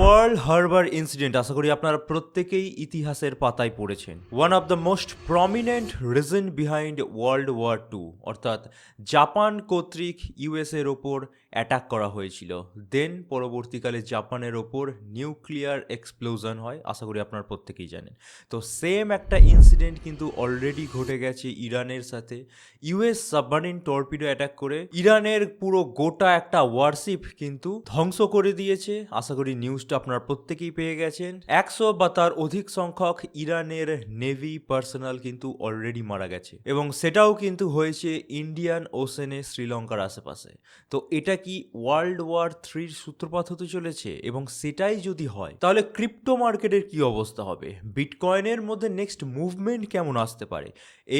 Pearl harbor incident আশা করি আপনারা প্রত্যেকেই ইতিহাসের পাতায় পড়েছেন। One of the most prominent reason behind world war two, অর্থাৎ জাপান কর্তৃক ইউএসের ওপর অ্যাটাক করা হয়েছিল। দেন পরবর্তীকালে জাপানের ওপর নিউক্লিয়ার এক্সপ্লোশন হয়, আশা করি আপনারা প্রত্যেকেই জানেন। তো সেম একটা ইনসিডেন্ট কিন্তু অলরেডি ঘটে গেছে ইরানের সাথে। ইউএস সাবমারিন টর্পিডো অ্যাটাক করে ইরানের পুরো গোটা একটা ওয়ারশিপ কিন্তু ধ্বংস করে দিয়েছে। আশা করি নিউজটা আপনারা প্রত্যেকেই পেয়ে গেছেন। 100 বা তার অধিক সংখ্যক ইরানের নেভি পার্সোনাল কিন্তু অলরেডি মারা গেছে, এবং সেটাও কিন্তু হয়েছে ইন্ডিয়ান ওশেনে, শ্রীলঙ্কার আশেপাশে। তো এটা কি ওয়ার্ল্ড ওয়ার 3-র সূত্রপাত হতে চলেছে? এবং সেটাই যদি হয় তাহলে ক্রিপ্টো মার্কেটের কি অবস্থা হবে? বিটকয়েনের মধ্যে নেক্সট মুভমেন্ট কেমন আসতে পারে?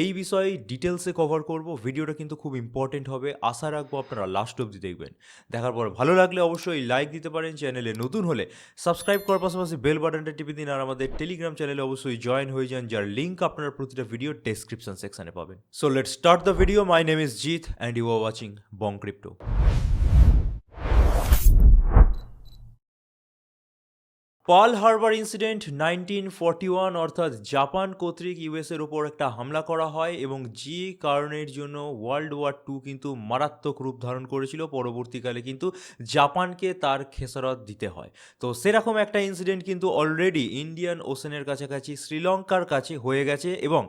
এই বিষয়ে ডিটেলসে কভার করব। ভিডিওটা কিন্তু খুব ইম্পর্টেন্ট হবে, আশা রাখবো আপনারা লাস্ট অবধি দেখবেন। দেখার পর ভালো লাগলে অবশ্যই লাইক দিতে পারেন, চ্যানেলে নতুন হলে সাবস্ক্রাইব করার পাশাপাশি বেল বাটনটা টিপে দিন, আর আমাদের টেলিগ্রাম চ্যানেলে অবশ্যই জয়েন হয়ে যান, যার লিঙ্ক আপনারা প্রতিটা ভিডিও ডেসক্রিপশন সেকশনে পাবেন। So let's start the video. My name is Jeet and you are watching Bong Crypto. Pearl harbor incident 1941, অর্থাৎ জাপান কর্তৃক ইউএসের ওপর একটা হামলা করা হয়, এবং যে কারণের জন্য ওয়ার্ল্ড ওয়ার টু কিন্তু মারাত্মক রূপ ধারণ করেছিল। পরবর্তীকালে কিন্তু জাপানকে তার খেসারত দিতে হয়। তো সেরকম একটা ইনসিডেন্ট কিন্তু অলরেডি ইন্ডিয়ান ওশেনের কাছাকাছি শ্রীলঙ্কার কাছে হয়ে গেছে, এবং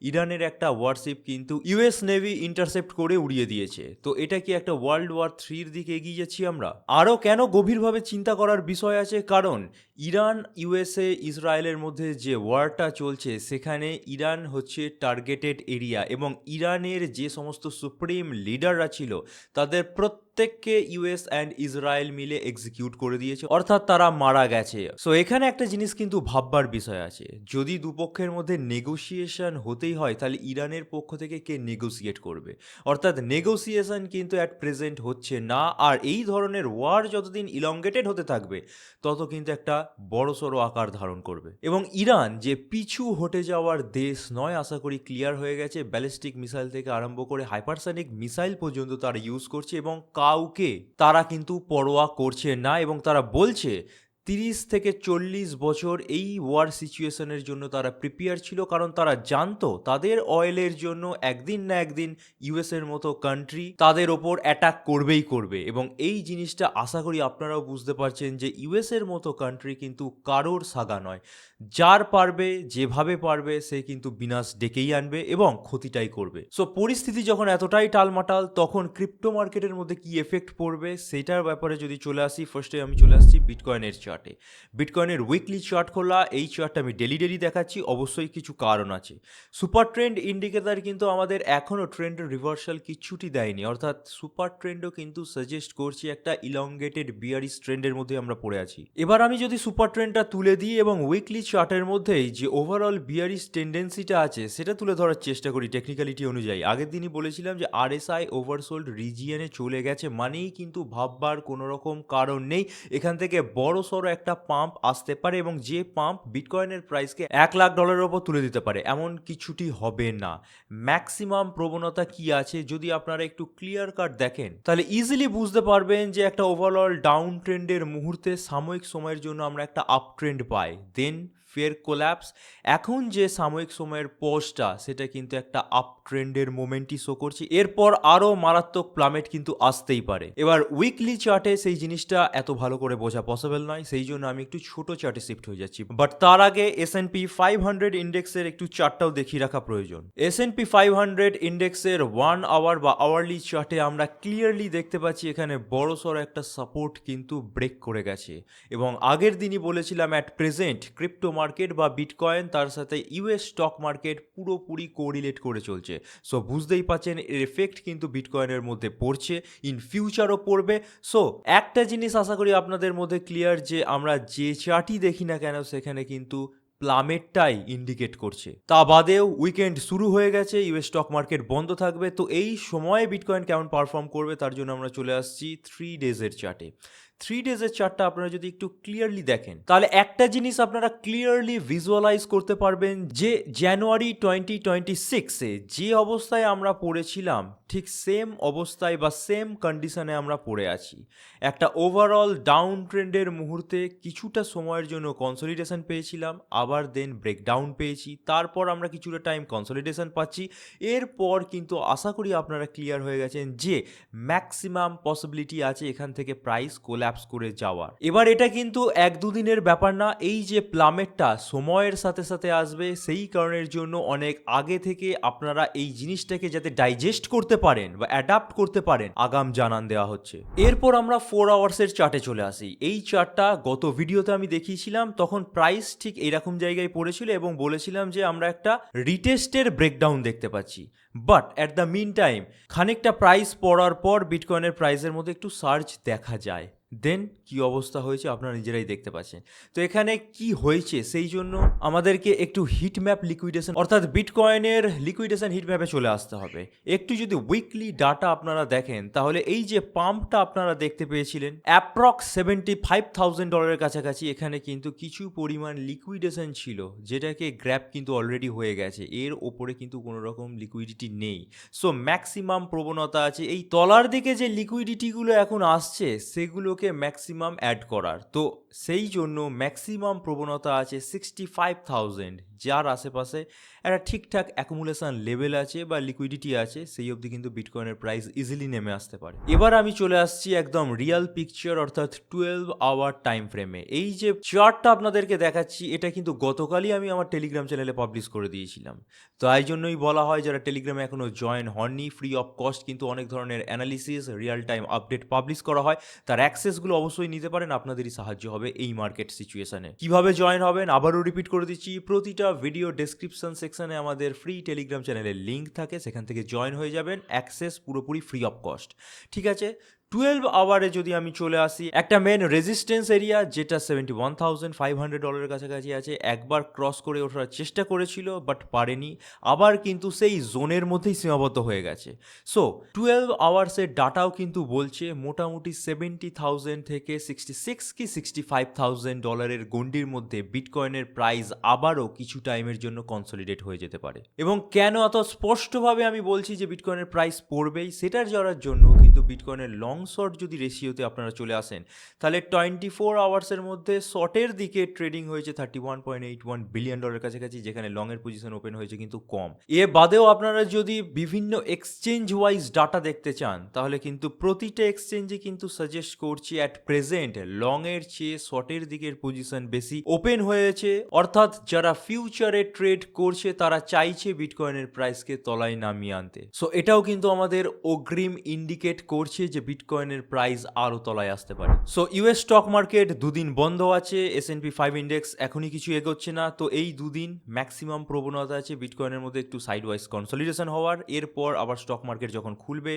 ইরানের একটা ওয়ারশিপ কিন্তু ইউএস নেভি ইন্টারসেপ্ট করে উড়িয়ে দিয়েছে। তো এটা কি একটা ওয়ার্ল্ড ওয়ার 3-র দিকে এগিয়ে যাচ্ছি আমরা? আরও কেন গভীরভাবে চিন্তা করার বিষয় আছে, কারণ ইরান, ইউএসএ, ইসরায়েলের মধ্যে যে ওয়ারটা চলছে সেখানে ইরান হচ্ছে টার্গেটেড এরিয়া, এবং ইরানের যে সমস্ত সুপ্রিম লিডাররা ছিল তাদের প্রত্যেককে ইউএস অ্যান্ড ইসরায়েল মিলে এক্সিকিউট করে দিয়েছে, অর্থাৎ তারা মারা গেছে। সো এখানে একটা জিনিস কিন্তু ভাববার বিষয় আছে, যদি দুপক্ষের মধ্যে নেগোসিয়েশন হতেই হয় তাহলে ইরানের পক্ষ থেকে কে নেগোসিয়েট করবে? অর্থাৎ নেগোসিয়েশন কিন্তু অ্যাট প্রেজেন্ট হচ্ছে না, আর এই ধরনের ওয়ার যতদিন ইলংগেটেড হতে থাকবে তত কিন্তু একটা বড়সড় আকার ধারণ করবে। এবং ইরান যে পিছু হটে যাওয়ার দেশ নয়, আশা করি ক্লিয়ার হয়ে গেছে। ব্যালিস্টিক মিসাইল থেকে আরম্ভ করে হাইপারসনিক মিসাইল পর্যন্ত তারা ইউজ করছে, এবং কাউকে তারা কিন্তু পরোয়া করছে না, এবং তারা বলছে 30 থেকে 40 বছর এই ওয়ার সিচুয়েশনের জন্য তারা প্রিপেয়ার ছিল, কারণ তারা জানতো তাদের অয়েলের জন্য একদিন না একদিন ইউএসের মতো কান্ট্রি তাদের ওপর অ্যাটাক করবেই করবে। এবং এই জিনিসটা আশা করি আপনারাও বুঝতে পারছেন যে ইউএসের মতো কান্ট্রি কিন্তু কারোর সাগা নয়। যার পারবে, যেভাবে পারবে, সে কিন্তু বিনাশ ডেকেই আনবে এবং ক্ষতিটাই করবে। সো পরিস্থিতি যখন এতটাই টালমাটাল, তখন ক্রিপ্টো মার্কেটের মধ্যে কি এফেক্ট পড়বে সেটার ব্যাপারে যদি চলে আসি, ফার্স্টে আমি চলে আসছি বিটকয়েনের চার্টে। বিটকয়েনের উইকলি চার্ট খোলা, এই চার্টটা আমি ডেলি দেখাচ্ছি, অবশ্যই কিছু কারণ আছে। সুপার ট্রেন্ড ইন্ডিকেটর কিন্তু আমাদের এখনও ট্রেন্ডের রিভার্সাল কিচ্ছুটি দেয়নি, অর্থাৎ সুপার ট্রেন্ডও কিন্তু সাজেস্ট করছি একটা ইলংগেটেড বিয়ারিশ ট্রেন্ডের মধ্যে আমরা পড়ে আছি। এবার আমি যদি সুপার ট্রেন্ডটা তুলে দিই এবং উইকলি চার্টের মধ্যেই যে ওভারঅল বিয়ারিশ টেন্ডেন্সিটা আছে সেটা তুলে ধরার চেষ্টা করি টেকনিক্যালিটি অনুযায়ী। আগের দিনই বলেছিলাম যে আরএসআই ওভারসোল্ড রিজিয়নে চলে গেছে, মানেই কিন্তু ভাববার কোনো রকম কারণ নেই, এখান থেকে বড় সড়ো একটা পাম্প আসতে পারে, এবং যে পাম্প বিটকয়েনের প্রাইসকে $1,00,000 ওপর তুলে দিতে পারে, এমন কিছুটি হবে না। ম্যাক্সিমাম প্রবণতা কি আছে যদি আপনারা একটু ক্লিয়ার কাট দেখেন, তাহলে ইজিলি বুঝতে পারবেন যে একটা ওভারঅল ডাউন ট্রেন্ডের মুহূর্তে সাময়িক সময়ের জন্য আমরা একটা আপ ট্রেন্ড পাই, দেন ফের কোল্যাপস। এখন যে সাময়িক সময়ের পজটা সেটা কিন্তু একটা আপ ট্রেন্ডের মোমেন্টই শো করছে, এরপর আরও মারাত্মক প্লামেট কিন্তু আসতেই পারে। এবার উইকলি চার্টে সেই জিনিসটা এত ভালো করে বোঝা পসিবল নয়, সেই জন্য আমি একটু ছোট চার্টে শিফট হয়ে যাচ্ছি। বাট তার আগে S&P 500 ইন্ডেক্সের একটু চার্টটাও দেখিয়ে রাখা প্রয়োজন। S&P 500 ইন্ডেক্সের 1 আওয়ার বা আওয়ারলি চার্টে আমরা ক্লিয়ারলি দেখতে পাচ্ছি এখানে বড়সড় একটা সাপোর্ট কিন্তু ব্রেক করে গেছে, এবং আগের দিনই বলেছিলাম অ্যাট প্রেজেন্ট ক্রিপ্টো মার্কেট বা বিটকয়েন তার সাথে ইউএস স্টক মার্কেট পুরোপুরি কোরিলেট করে চলছে। সো বুঝতেই পাচ্ছেন এর এফেক্ট কিন্তু বিটকয়েনের মধ্যে পড়ছে, ইন ফিউচারও পড়বে। সো একটা জিনিস আশা করি আপনাদের মধ্যে ক্লিয়ার, যে আমরা যে চার্টই দেখি না কেন সেখানে কিন্তু প্লামেটটাই ইন্ডিকেট করছে। তা বাদেও উইকেন্ড শুরু হয়ে গেছে, ইউএস স্টক মার্কেট বন্ধ থাকবে, তো এই সময়ে বিটকয়েন কেমন পারফর্ম করবে তার জন্য আমরা চলে আসছি 3 ডেজের চার্টে। 3 ডেজের চার্টটা আপনারা যদি একটু ক্লিয়ারলি দেখেন তাহলে একটা জিনিস আপনারা ক্লিয়ারলি ভিজুয়ালাইজ করতে পারবেন যে জানুয়ারি 2026-এ যে অবস্থায় আমরা পড়েছিলাম ঠিক সেম অবস্থায় বা সেম কন্ডিশনে আমরা পড়ে আছি। একটা ওভারঅল ডাউন ট্রেন্ডের মুহূর্তে কিছুটা সময়ের জন্য কনসলিডেশন পেয়েছিলাম, আবার দেন ব্রেকডাউন পেয়েছি, তারপর আমরা কিছুটা টাইম কনসলিডেশন পাচ্ছি। এরপর কিন্তু আশা করি আপনারা ক্লিয়ার হয়ে গেছেন যে ম্যাক্সিমাম পসিবিলিটি আছে এখান থেকে প্রাইস কোল্যাপস করে যাওয়ার। এবার এটা কিন্তু 1-2 দিনের ব্যাপার না, এই যে প্লামেটটা সময়ের সাথে সাথে আসবে, সেই কারণের জন্য অনেক আগে থেকে আপনারা এই জিনিসটাকে যাতে ডাইজেস্ট করতে পারেন বা অ্যাডাপ্ট করতে পারেন আগাম জানান দেওয়া হচ্ছে। এরপর আমরা 4 আওয়ার্সের চার্টে চলে আসি। এই চার্টটা গত ভিডিওতে আমি দেখিয়েছিলাম, তখন প্রাইস ঠিক এইরকম জায়গায় পড়েছিল এবং বলেছিলাম যে আমরা একটা রিটেস্টের ব্রেকডাউন দেখতে পাচ্ছি। But at the mean time খানিকটা প্রাইস পড়ার পর বিটকয়েনের প্রাইসের মধ্যে একটু সার্চ দেখা যায়। দেন কি অবস্থা হয়েছে আপনারা নিজেরাই দেখতে পাচ্ছেন। তো এখানে কি হয়েছে সেই জন্য আমাদেরকে একটু হিট ম্যাপ লিকুইডেশন অর্থাৎ বিটকয়েনের লিকুইডেশন হিট ম্যাপে চলে আসতে হবে। একটু যদি উইকলি ডাটা আপনারা দেখেন তাহলে এই যে পাম্পটা আপনারা দেখতে পেয়েছিলেন অ্যাপ্রক্স $75,000 কাছাকাছি, এখানে কিন্তু কিছু পরিমাণ লিকুইডেশন ছিল যেটাকে গ্র্যাব কিন্তু অলরেডি হয়ে গেছে, এর ওপরে কিন্তু কোনো রকম লিকুইডিটি নেই। সো ম্যাক্সিমাম প্রবণতা আছে এই তলার দিকে যে লিকুইডিটিগুলো এখন আসছে সেগুলোকে ম্যাক্সিমাম অ্যাড করার। তো সেই জন্য ম্যাক্সিমাম প্রবণতা আছে 65,000, যার আশেপাশে একটা ঠিকঠাক অ্যাকুমুলেশন লেভেল আছে বা লিকুইডিটি আছে, সেই অবধি কিন্তু বিটকয়েনের প্রাইস ইজিলি নেমে আসতে পারে। এবার আমি চলে আসছি একদম রিয়াল পিকচার অর্থাৎ 12 আওয়ার টাইম ফ্রেমে। এই যে চার্টটা আপনাদেরকে দেখাচ্ছি এটা কিন্তু গতকালই আমি আমার টেলিগ্রাম চ্যানেলে পাবলিশ করে দিয়েছিলাম। তো এই জন্যই বলা হয় যারা টেলিগ্রামে এখনও জয়েন হননি, ফ্রি অফ কস্ট কিন্তু অনেক ধরনের analysis real time update publish করা হয়, তার অ্যাক্সেসগুলো অবশ্যই নিতে পারেন, আপনাদেরই সাহায্য হবে এই মার্কেট সিচুয়েশনে। কিভাবে জয়েন হবেন আবারও রিপিট করে দিচ্ছি, প্রতিটা ভিডিও ডেসক্রিপশন সেকশনে আমাদের ফ্রি টেলিগ্রাম চ্যানেলের লিঙ্ক থাকে, সেখান থেকে জয়েন হয়ে যাবেন, অ্যাক্সেস পুরোপুরি ফ্রি অফ কস্ট। ঠিক আছে, 12 আওয়ারে যদি আমি চলে আসি, একটা মেন রেজিস্ট্যান্স এরিয়া যেটা $71,500 কাছাকাছি আছে, একবার ক্রস করে ওঠার চেষ্টা করেছিল বাট পারেনি, আবার কিন্তু সেই জোনের মধ্যেই সীমাবদ্ধ হয়ে গেছে। সো 12 আওয়ার্সের ডাটাও কিন্তু বলছে মোটামুটি 70,000 থেকে 66 কি $65,000 গণ্ডির মধ্যে বিটকয়েনের প্রাইস আবারও কিছু টাইমের জন্য কনসলিডেট হয়ে যেতে পারে। এবং কেন এত স্পষ্টভাবে আমি বলছি যে বিটকয়েনের প্রাইস পড়বেই, সেটার জানার জন্য কিন্তু বিটকয়েনের লং শর্ট যদি রেশিওতে আপনারা চলে আসেন তাহলে 24 আওয়ার্সের মধ্যে শর্টের দিকে ট্রেডিং হয়েছে $31.81 বিলিয়ন কাছাকাছি, যেখানে লংয়ের পজিশন ওপেন হয়েছে কিন্তু কম। এ বাদেও আপনারা যদি বিভিন্ন এক্সচেঞ্জ ওয়াইজ ডাটা দেখতে চান তাহলে কিন্তু প্রতিটা এক্সচেঞ্জে কিন্তু সাজেস্ট করছি অ্যাট প্রেজেন্ট লংয়ের চেয়ে শর্টের দিকের পজিশন বেশি ওপেন হয়েছে, অর্থাৎ যারা ফিউচারে ট্রেড করছে তারা চাইছে বিটকয়েনের প্রাইসকে তলায় নামিয়ে আনতে। সো এটাও কিন্তু আমাদের অগ্রিম ইন্ডিকেট করছে যে বিটকয়েনের প্রাইস আরও তলায় আসতে পারে। সো ইউএস স্টক মার্কেট দুদিন বন্ধ আছে, S&P 5 ইন্ডেক্স এখনই কিছু এগোচ্ছে না, তো এই দুদিন ম্যাক্সিমাম প্রবণতা আছে বিটকয়েনের মধ্যে একটু সাইডওয়াইজ কনসলিডেশন হওয়ার। এরপর আবার স্টক মার্কেট যখন খুলবে,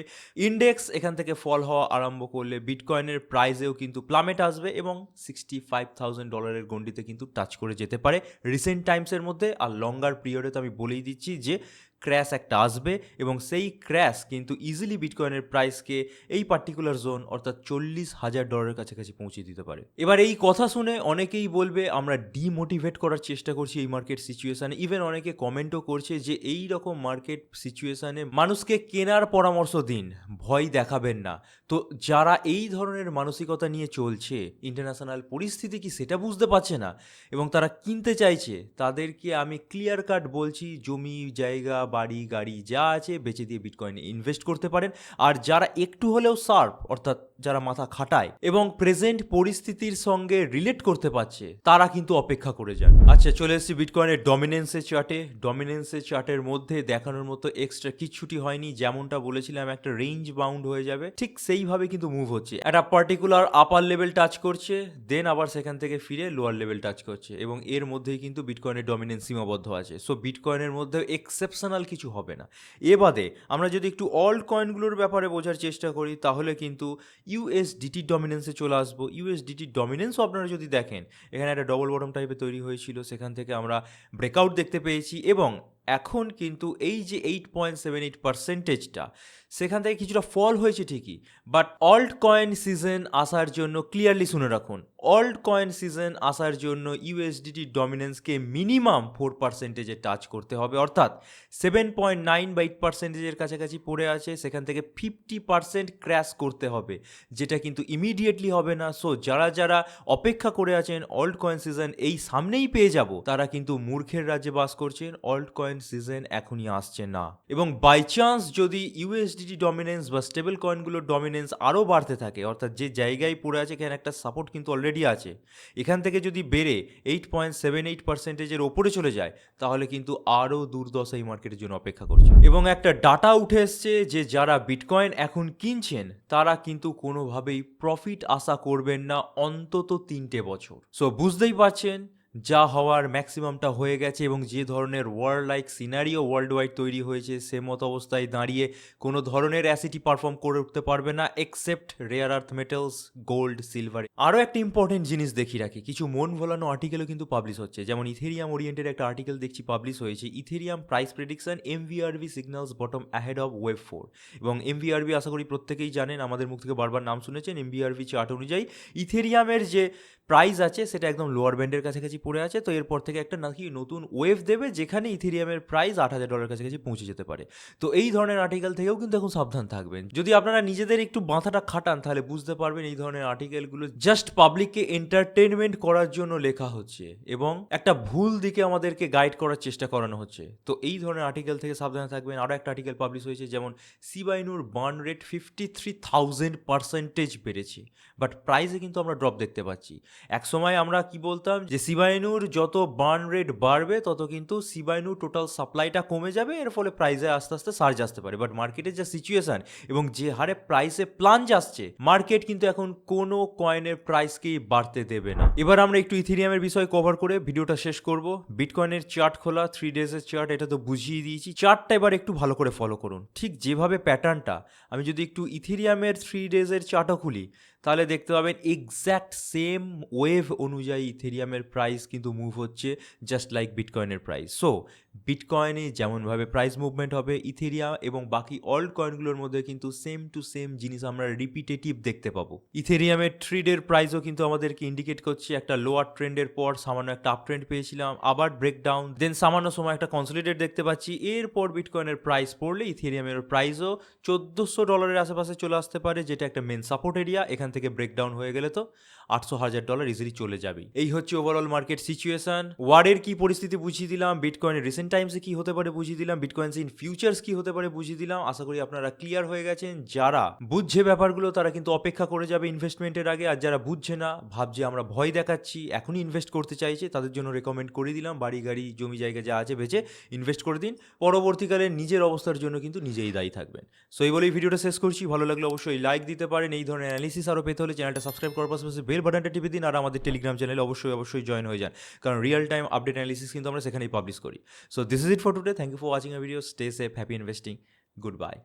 ইন্ডেক্স এখান থেকে ফল হওয়া আরম্ভ করলে বিটকয়েনের প্রাইসেও কিন্তু প্লামেট আসবে এবং $65,000 গণ্ডিতে কিন্তু টাচ করে যেতে পারে রিসেন্ট টাইমসের মধ্যে। আর লঙ্গার পিরিয়ডে তো আমি বলেই দিচ্ছি যে ক্র্যাশ একটা আসবে এবং সেই ক্র্যাশ কিন্তু ইজিলি বিটকয়েনের প্রাইসকে এই পার্টিকুলার জোন অর্থাৎ $40,000 কাছাকাছি পৌঁছে দিতে পারে। এবার এই কথা শুনে অনেকেই বলবে আমরা ডিমোটিভেট করার চেষ্টা করছি এই মার্কেট সিচুয়েশানে, ইভেন অনেকে কমেন্টও করছে যে এই রকম মার্কেট সিচুয়েশানে মানুষকে কেনার পরামর্শ দিন, ভয় দেখাবেন না। তো যারা এই ধরনের মানসিকতা নিয়ে চলছে, ইন্টারন্যাশনাল পরিস্থিতি কি সেটা বুঝতে পারছে না এবং তারা কিনতে চাইছে, তাদেরকে আমি ক্লিয়ার কাট বলছি জমি জায়গা বাড়ি গাড়ি যা আছে বেচে দিয়ে বিটকয়েনে ইনভেস্ট করতে পারেন। আর যারা একটু হলেও শার্প অর্থাৎ যারা মাথা খাটায় এবং প্রেজেন্ট পরিস্থিতির সঙ্গে রিলেট করতে পারছে তারা কিন্তু অপেক্ষা করে যান। আচ্ছা, চলে এসেছি বিটকয়েনের ডমিনেন্সের চার্টে। ডমিনেন্সের চার্টের মধ্যে দেখানোর মতো এক্সট্রা কিচ্ছুটি হয়নি, যেমনটা বলেছিলাম একটা রেঞ্জ বাউন্ড হয়ে যাবে ঠিক সেইভাবে কিন্তু মুভ হচ্ছে। একটা পার্টিকুলার আপার লেভেল টাচ করছে, দেন আবার সেখান থেকে ফিরে লোয়ার লেভেল টাচ করছে এবং এর মধ্যেই কিন্তু বিটকয়েনের ডমিনেন্স সীমাবদ্ধ আছে। সো বিটকয়েনের মধ্যে এক্সেপশনাল এক্সটার্নাল কিছু হবে না। এ বাদে আমরা যদি একটু অল্ট কয়েনগুলোর ব্যাপারে বোঝার চেষ্টা করি তাহলে কিন্তু ইউএসডিটি ডমিনেন্সে চলে আসবো। ইউএসডিটি ডমিনেন্সও আপনারা যদি দেখেন এখানে একটা ডবল বটম টাইপের তৈরি হয়েছিল, সেখান থেকে আমরা ব্রেকআউট দেখতে পেয়েছি এবং এখন কিন্তু এই যে 8.78%টা সেখান থেকে কিছুটা ফল হয়েছে ঠিকই, বাট অল্ট কয়েন সিজন আসার জন্য ক্লিয়ারলি শুনে রাখুন, অল্ট কয়েন সিজন আসার জন্য ইউএসডিটি ডমিনেন্সকে মিনিমাম 4%-এ টাচ করতে হবে, অর্থাৎ 7.9 বা 8%-এর কাছাকাছি পড়ে আছে, সেখান থেকে 50% ক্র্যাশ করতে হবে, যেটা কিন্তু ইমিডিয়েটলি হবে না। সো যারা যারা অপেক্ষা করে আছেন অল্ট কয়েন সিজন এই সামনেই পেয়ে যাব, তারা কিন্তু মূর্খের রাজ্যে বাস করছেন। অল্ট কয়েন সিজন এখনই আসছে না, এবং বাই চান্স যদি ইউএসডিটি ডমিনেন্স বা স্টেবল কয়েনগুলোর ডমিনেন্স আরও বাড়তে থাকে, অর্থাৎ যে জায়গায় পড়ে আছে এখানে একটা সাপোর্ট কিন্তু অলরেডি আছে, এখান থেকে যদি বেড়ে 8.78%-এর ওপরে চলে যায় তাহলে কিন্তু আরও দুর্দশা এই মার্কেটের জন্য অপেক্ষা করছে। এবং একটা ডাটা উঠে এসছে যে যারা বিটকয়েন এখন কিনছেন তারা কিন্তু কোনোভাবেই প্রফিট আশা করবেন না অন্তত 3টে বছর। সো বুঝতেই পারছেন যা হওয়ার ম্যাক্সিমামটা হয়ে গেছে, এবং যে ধরনের world like scenario world wide তৈরি হয়েছে সে মতো অবস্থায় দাঁড়িয়ে কোনো ধরনের অ্যাসিটি পারফর্ম করে উঠতে পারবে না except rare earth metals, gold, silver. আরও একটা ইম্পর্টেন্ট জিনিস দেখিয়ে রাখি, কিছু মন ভোলানো আর্টিকেলও কিন্তু পাবলিশ হচ্ছে, যেমন ইথেরিয়াম ওরিয়েন্টেড একটা আর্টিকেল দেখছি পাবলিশ হয়েছে, Ethereum price prediction MVRV signals bottom ahead of wave 4। এবং এমভিআরভি আশা করি প্রত্যেকেই জানেন, আমাদের মুখ থেকে বারবার নাম শুনেছেন। এমভিআরভি চার্ট অনুযায়ী ইথেরিয়ামের যে প্রাইস আছে সেটা একদম লোয়ার ব্যান্ডের কাছাকাছি পড়ে আছে, তো এরপর থেকে একটা নাকি নতুন ওয়েভ দেবে যেখানে ইথেরিয়ামের প্রাইস $8,000 কাছাকাছি পৌঁছে যেতে পারে। তো এই ধরনের আর্টিকেল থেকেও কিন্তু এখন সাবধান থাকবেন। যদি আপনারা নিজেদের একটু মাথাটা খাটান তাহলে বুঝতে পারবেন এই ধরনের আর্টিকেলগুলো জাস্ট পাবলিককে এন্টারটেনমেন্ট করার জন্য লেখা হচ্ছে এবং একটা ভুল দিকে আমাদেরকে গাইড করার চেষ্টা করানো হচ্ছে। তো এই ধরনের আর্টিকেল থেকে সাবধানে থাকবেন। আরও একটা আর্টিকেল পাবলিশ হয়েছে, যেমন শিবা ইনুর বার্ন রেট 53,000% বেড়েছে, বাট প্রাইসে কিন্তু আমরা ড্রপ দেখতে পাচ্ছি। এক সময় আমরা কি বলতাম যে শিবা ইনুর যত বার্ন রেট বাড়বে তত কিন্তু শিবা ইনুর টোটাল সাপ্লাইটা কমে যাবে, এর ফলে প্রাইসে আস্তে আস্তে সার্জ আসতে পারে। বাট মার্কেটের যা সিচুয়েশন এবং যে হারে প্রাইসে প্লাঞ্জ আসছে, মার্কেট কিন্তু এখন কোনো কয়েনের প্রাইসকেই বাড়তে দেবে না। এবার আমরা একটু ইথেরিয়ামের বিষয় কভার করে ভিডিওটা শেষ করব। বিটকয়েনের চার্ট খোলা, 3 ডেজের চার্ট, এটা তো বুঝিয়ে দিয়েছি। চার্টটা এবার একটু ভালো করে ফলো করুন, ঠিক যেভাবে প্যাটার্নটা। আমি যদি একটু ইথেরিয়ামের 3 ডেজের চার্টও খুলি তাহলে দেখতে পাবেন এক্স্যাক্ট সেম ওয়েভ অনুযায়ী ইথেরিয়ামের প্রাইস কিন্তু মুভ হচ্ছে জাস্ট লাইক বিটকয়েনের প্রাইস। সো বিটকয়েনে যেমনভাবে প্রাইস মুভমেন্ট হবে, ইথেরিয়াম এবং বাকি অল্ট কয়েনগুলোর মধ্যে কিন্তু সেম টু সেম জিনিস আমরা রিপিটেটিভ দেখতে পাবো। ইথেরিয়ামের 3 ডের প্রাইসও কিন্তু আমাদেরকে ইন্ডিকেট করছে একটা লোয়ার ট্রেন্ডের পর সামান্য একটা আপ ট্রেন্ড পেয়েছিলাম, আবার ব্রেকডাউন, দেন সামান্য সময় একটা কনসলিডেট দেখতে পাচ্ছি। এরপর বিটকয়েনের প্রাইস পড়লে ইথেরিয়ামের প্রাইসও $1,400 আশেপাশে চলে আসতে পারে, যেটা একটা মেন সাপোর্ট এরিয়া। এখান থেকে ব্রেকডাউন হয়ে গেলে তো $800,000 ইজিলি চলে যাবে। এই হচ্ছে ওভারঅল মার্কেট সিচুয়েশন। ওয়ারের কি পরিস্থিতি বুঝিয়ে দিলাম, বিটকয়েনের রিসেন্ট টাইমসে কি হতে পারে বুঝিয়ে দিলাম, বিটকয়েন্স ইন ফিউচার্স কি হতে পারে বুঝিয়ে দিলাম। আশা করি আপনারা ক্লিয়ার হয়ে গেছেন। যারা বুঝছে ব্যাপারগুলো তারা কিন্তু অপেক্ষা করে যাবে ইনভেস্টমেন্টের আগে, আর যারা বুঝছে না, ভাবছে আমরা ভয় দেখাচ্ছি, এখনই ইনভেস্ট করতে চাইছে, তাদের জন্য রেকমেন্ড করে দিলাম বাড়ি গাড়ি জমি জায়গা যা আছে বেচে ইনভেস্ট করে দিন। পরবর্তীকালে নিজের অবস্থার জন্য কিন্তু নিজেই দায়ী থাকবেন। সো এই বলেই ভিডিওটা শেষ করছি। ভালো লাগলে অবশ্যই লাইক দিতে পারেন। এই ধরনের অ্যানালিসিস আরও পেতে হলে চ্যানেলটা সাবস্ক্রাইব করার পাশাপাশি বেল বাটনটা টিপে দিন, আর আমাদের টেলিগ্রাম চ্যানেলে অবশ্যই জয়েন হয়ে যান, কারণ রিয়েল টাইম আপডেট অ্যানালিসিস কিন্তু আমরা সেখানেই পাবলিশ করি। So this is it for today. Thank you for watching a video. Stay safe, happy investing, good by.